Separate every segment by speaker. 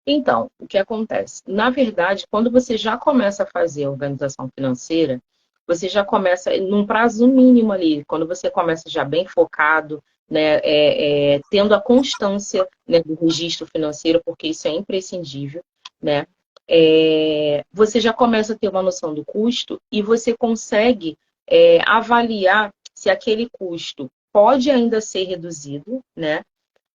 Speaker 1: Então, o que acontece? Na verdade, quando você já começa a fazer a organização financeira, você já começa num prazo mínimo ali, quando você começa já bem focado, né, tendo a constância, né, do registro financeiro, porque isso é imprescindível, né? Você já começa a ter uma noção do custo e você consegue avaliar se aquele custo pode ainda ser reduzido, né?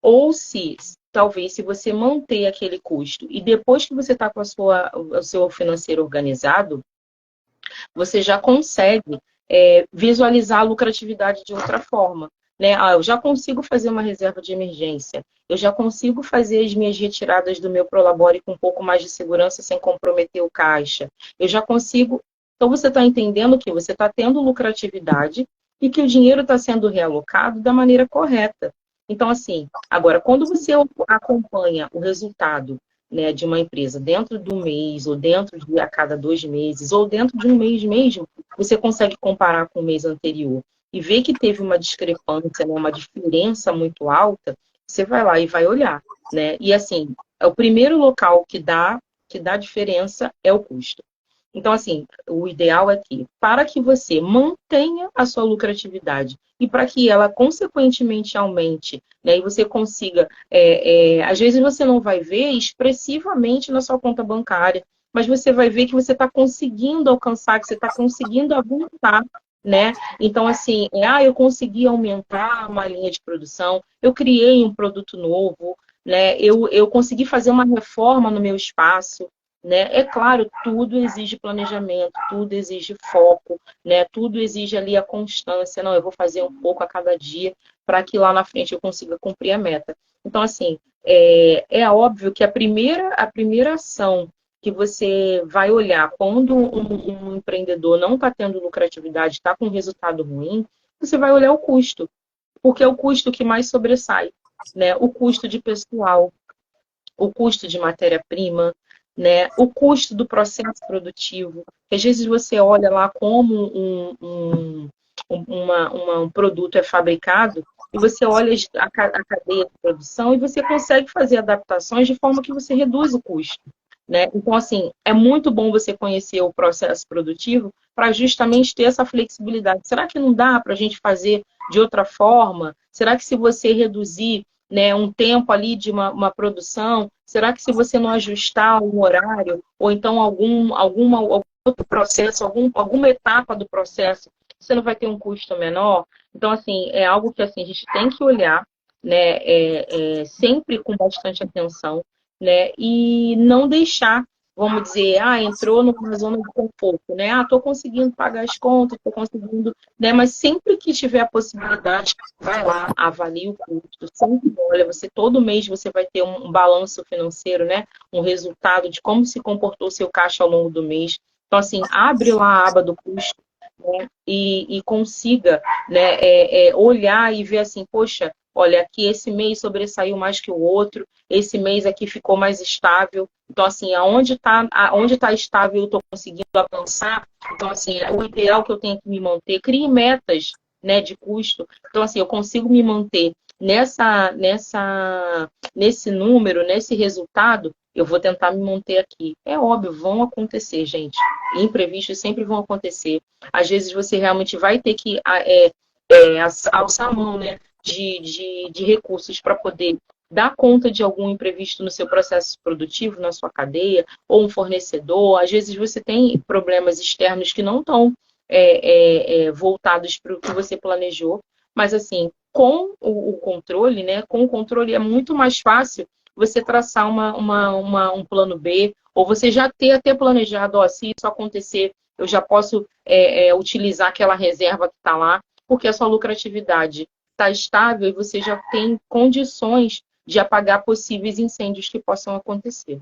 Speaker 1: Ou se, talvez, se você manter aquele custo e depois que você está com o seu financeiro organizado, você já consegue visualizar a lucratividade de outra forma. Né? Ah, eu já consigo fazer uma reserva de emergência, eu já consigo fazer as minhas retiradas do meu Prolabore com um pouco mais de segurança sem comprometer o caixa. Eu já consigo. Então, você está entendendo que você está tendo lucratividade e que o dinheiro está sendo realocado da maneira correta. Então, assim, agora, quando você acompanha o resultado, né, de uma empresa dentro do mês, ou dentro de a cada 2 meses, ou dentro de um mês mesmo, você consegue comparar com o mês anterior e ver que teve uma discrepância, né, uma diferença muito alta, você vai lá e vai olhar, né? E assim, é o primeiro local que dá diferença é o custo. Então, assim, o ideal é que, para que você mantenha a sua lucratividade e para que ela, consequentemente, aumente, né, e você consiga, às vezes você não vai ver expressivamente na sua conta bancária, mas você vai ver que você está conseguindo alcançar, que você está conseguindo avançar, né? Então, assim, eu consegui aumentar uma linha de produção, eu criei um produto novo, né? Eu consegui fazer uma reforma no meu espaço, né? É claro, tudo exige planejamento, tudo exige foco, né? Tudo exige ali a constância. Não, eu vou fazer um pouco a cada dia para que lá na frente eu consiga cumprir a meta. Então, assim, é óbvio que a primeira ação que você vai olhar quando um empreendedor não está tendo lucratividade, está com resultado ruim, você vai olhar o custo, porque é o custo que mais sobressai, né? O custo de pessoal, o custo de matéria-prima, né? O custo do processo produtivo. Às vezes você olha lá como um produto é fabricado e você olha a cadeia de produção e você consegue fazer adaptações de forma que você reduz o custo. Né? Então, assim, é muito bom você conhecer o processo produtivo para justamente ter essa flexibilidade. Será que não dá para a gente fazer de outra forma? Será que se você reduzir, né, um tempo ali de uma produção, será que se você não ajustar um horário, ou então algum outro processo, alguma etapa do processo, você não vai ter um custo menor? Então, assim, é algo que assim, a gente tem que olhar, né, sempre com bastante atenção, né, e não deixar, vamos dizer, entrou numa zona de conforto, né, estou conseguindo pagar as contas, estou conseguindo, né, mas sempre que tiver a possibilidade, vai lá, avalie o custo, sempre olha, você todo mês você vai ter um balanço financeiro, né, um resultado de como se comportou o seu caixa ao longo do mês. Então, assim, abre lá a aba do custo, né, e consiga, né, olhar e ver assim, poxa, olha, aqui esse mês sobressaiu mais que o outro, esse mês aqui ficou mais estável. Então, assim, aonde tá estável eu estou conseguindo avançar. Então, assim, o ideal que eu tenho que me manter, crie metas, né, de custo. Então, assim, eu consigo me manter nesse número, nesse resultado, eu vou tentar me manter aqui. É óbvio, vão acontecer, gente. Imprevistos sempre vão acontecer. Às vezes você realmente vai ter que alçar a mão, né, de recursos para poder dar conta de algum imprevisto no seu processo produtivo, na sua cadeia, ou um fornecedor. Às vezes você tem problemas externos que não estão voltados para o que você planejou, mas assim, com o controle, né, com o controle é muito mais fácil você traçar um plano B, ou você já ter até planejado, ó, se isso acontecer, eu já posso utilizar aquela reserva que está lá, porque a sua lucratividade está estável e você já tem condições de apagar possíveis incêndios que possam acontecer.